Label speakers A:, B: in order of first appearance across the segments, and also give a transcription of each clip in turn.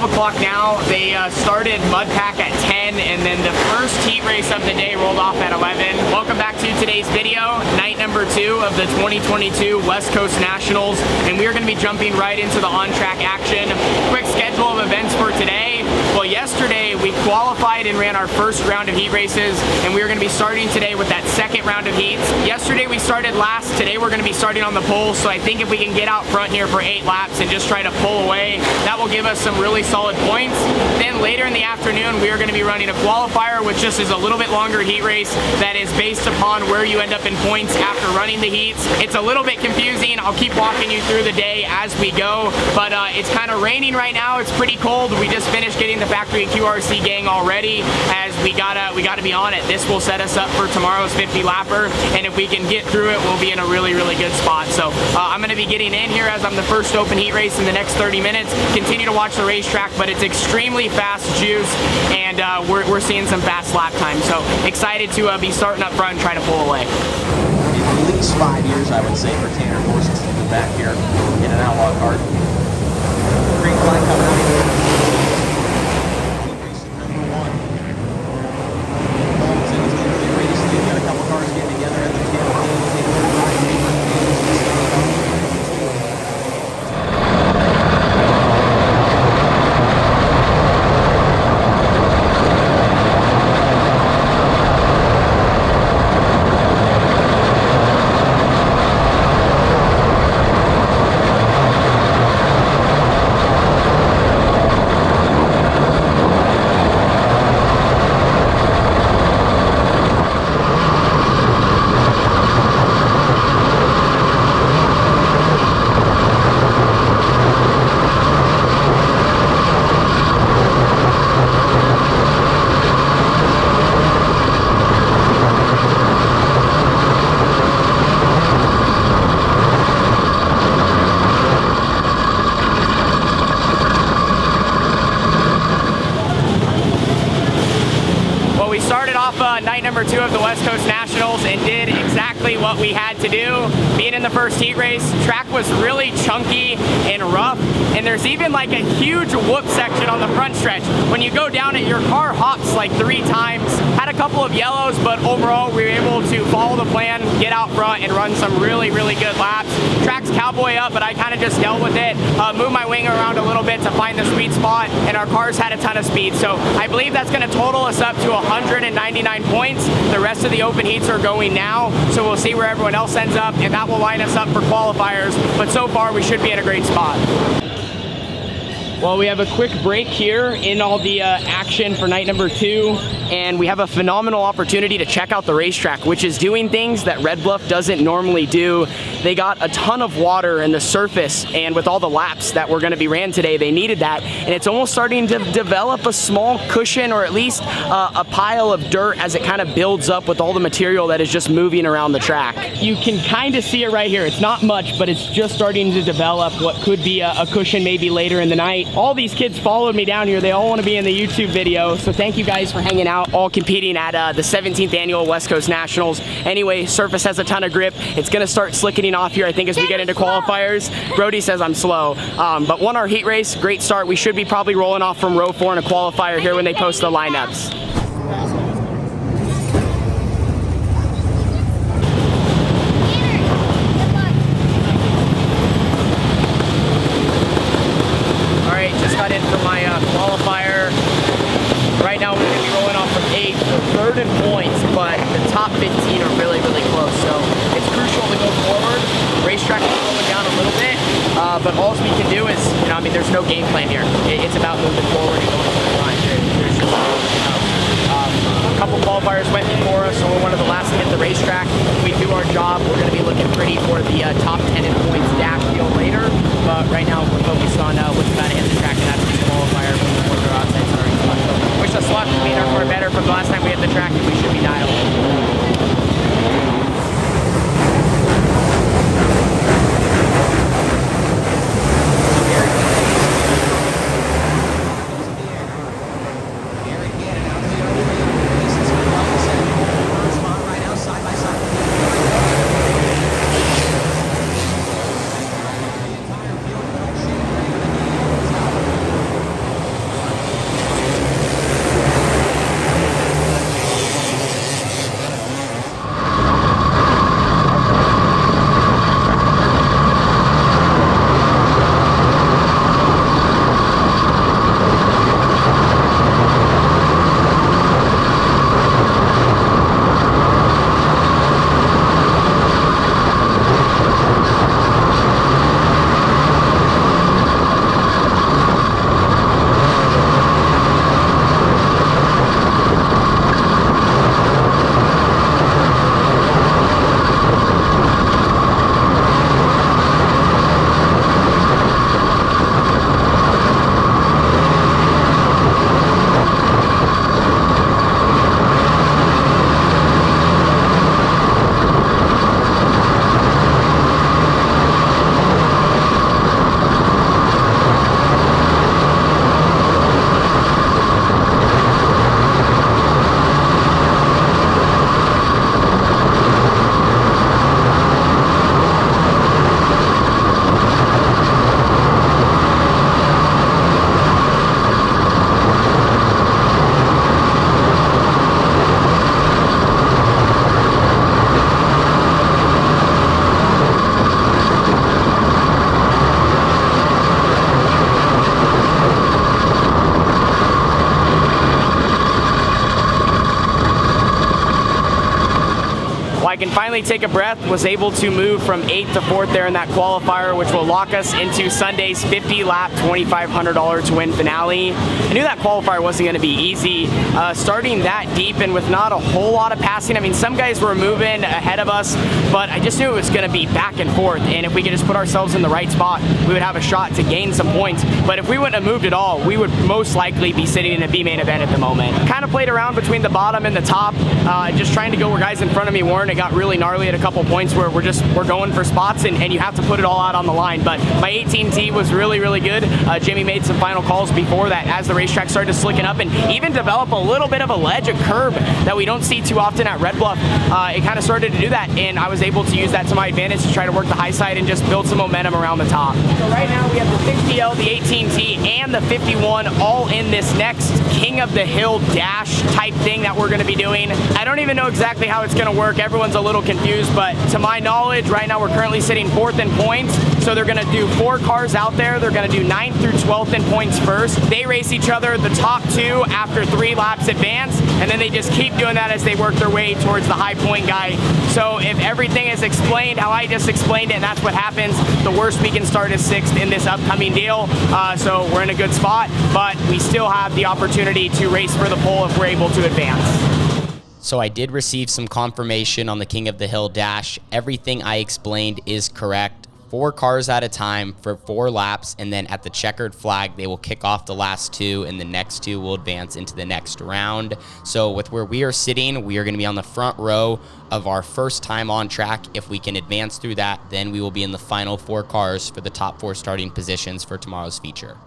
A: 12 o'clock now. They started mud pack at 10, and then the first heat race of the day rolled off at 11. Welcome back to today's video, night number 2 of the 2022 West Coast Nationals, and we are going to be jumping right into the on-track action. Quick schedule of events for today. Well, yesterday we qualified and ran our first round of heat races, and we are going to be starting today with that second round of heats. Yesterday we started last. Today we're going to be starting on the pole, so I think if we can get out front here for 8 laps and just try to pull away, that will give us some really solid points. Then later in the afternoon we are going to be running a qualifier, which just is a little bit longer heat race that is based upon where you end up in points after running the heats. It's a little bit confusing. I'll keep walking you through the day as we go, but it's kind of raining right now. It's pretty cold. We just finished getting the Factory QRC gang already, as we gotta be on it. This will set us up for tomorrow's 50 lapper, and if we can get through it, we'll be in a really good spot. So I'm gonna be getting in here as I'm the first open heat race in the next 30 minutes. Continue to watch the racetrack, but it's extremely fast juice, and we're seeing some fast lap times. So excited to be starting up front and trying to pull away.
B: At least 5 years, I would say, for Tanner Horses to be back here in an outlaw kart. Green flag coming out. Holmes in his early race. They've got a couple cars getting together at the tail end. Night number 2 of the West Coast Nationals, and did exactly what we had to do. Being in the first heat race, track was really chunky and rough, and there's even like a huge whoop section on the front stretch. When you go down it, your car hops like 3 times. Had a couple of yellows, but overall we were able to follow the plan, get out front, and run some really good laps. Track's cowboy up, but I kind of just dealt with it, moved my wing around a little bit to find the sweet spot, and our cars had a ton of speed. So I believe that's going to total us up to 199 points. The rest of the open heats are going now, so we'll see where everyone else ends up, and that will line us up for qualifiers, but so far we should be in a great spot. Well, we have a quick break here in all the action for night number 2, and we have a phenomenal opportunity to check out the racetrack, which is doing things that Red Bluff doesn't normally do. They got a ton of water in the surface, and with all the laps that were going to be ran today, they needed that, and it's almost starting to develop a small cushion, or at least a pile of dirt as it kind of builds up with all the material that is just moving around the track. You can kind of see it right here. It's not much, but it's just starting to develop what could be a cushion maybe later in the night. All these kids followed me down here. They all want to be in the YouTube video, so thank you guys for hanging out, all competing at the 17th annual West Coast Nationals. Anyway, surface has a ton of grip. It's going to start slickening off here, I think, as we get into qualifiers. Brody says I'm slow, but won our heat race. Great start. We should be probably rolling off from row 4 in a qualifier here when they post the lineups. Qualifier. Right now we're going to be rolling off from 8th, so 3rd in points, but the top 15 are really close, so it's crucial to go forward. Racetrack is slowing down a little bit, but all we can do is, I mean, there's no game plan here. It's about moving forward and going to the line. There's just a couple qualifiers went before us, so we're one of the last to hit the racetrack. If we do our job, we're going to be looking pretty for the top 10 in points dash deal later, but right now we're focused on what's about to hit the track and that's the qualifier before they're outside starting spot. So wish us luck. Made our car better from the last time we hit the track, and we should be dialed. I can finally take a breath. Was able to move from 8th to 4th there in that qualifier, which will lock us into Sunday's 50-lap, $2,500 to win finale. I knew that qualifier wasn't going to be easy. Starting that deep and with not a whole lot of passing. I mean, some guys were moving ahead of us, but I just knew it was going to be back and forth. And if we could just put ourselves in the right spot, we would have a shot to gain some points. But if we wouldn't have moved at all, we would most likely be sitting in a B main event at the moment. Kind of played around between the bottom and the top, just trying to go where guys in front of me weren't. It got really gnarly at a couple points where we're going for spots and you have to put it all out on the line. But my 18T was really, really good. Jimmy made some final calls before that as the racetrack started to slicken up and even develop a little bit of a ledge, a curb that we don't see too often at Red Bluff. It kind of started to do that, and I was able to use that to my advantage to try to work the high side and just build some momentum around the top. So right now we have the 60L, the 18T, and the 51 all in this next King of the Hill dash type thing that we're going to be doing. I don't even know exactly how it's going to work. Everyone's a little confused, but to my knowledge, right now we're currently sitting 4th in points. So they're going to do 4 cars out there. They're going to do 9th through 12th in points first. They race each other. The top 2 after 3 laps advance, and then they just keep doing that as they work their way towards the high point guy. So if everything is explained how I just explained it, and that's what happens, the worst we can start is 6th in this upcoming deal. So we're in a good spot, but we still have the opportunity to race for the pole if we're able to advance.
C: So I did receive some confirmation on the King of the Hill dash. Everything I explained is correct. 4 cars at a time for 4 laps, and then at the checkered flag, they will kick off the last 2, and the next 2 will advance into the next round. So with where we are sitting, we are going to be on the front row of our first time on track. If we can advance through that, then we will be in the final 4 cars for the top 4 starting positions for tomorrow's feature.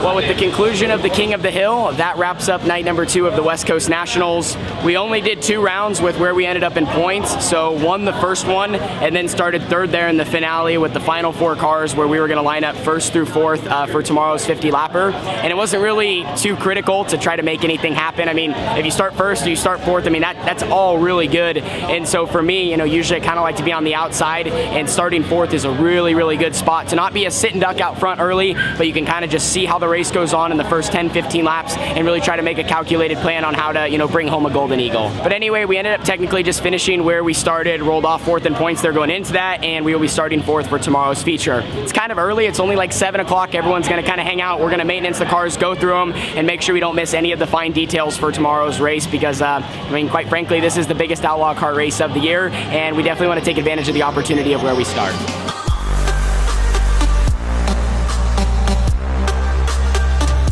B: Well, with the conclusion of the King of the Hill, that wraps up night number 2 of the West Coast Nationals. We only did 2 rounds with where we ended up in points, so won the first one and then started 3rd there in the finale with the final 4 cars where we were going to line up 1st through 4th for tomorrow's 50-lapper. And it wasn't really too critical to try to make anything happen. I mean, if you start 1st or you start 4th, I mean, that's all really good. And so for me, you know, usually I kind of like to be on the outside, and starting 4th is a really, really good spot to not be a sit and duck out front early, but you can kind of just see how the race goes on in the first 10-15 laps and really try to make a calculated plan on how to, you know, bring home a golden eagle. But anyway, we ended up technically just finishing where we started, rolled off 4th in points there going into that, and we will be starting 4th for tomorrow's feature. It's kind of early. It's only like 7 o'clock. Everyone's going to kind of hang out. We're going to maintenance the cars, go through them, and make sure we don't miss any of the fine details for tomorrow's race because, I mean, quite frankly, this is the biggest outlaw kart race of the year, and we definitely want to take advantage of the opportunity of where we start.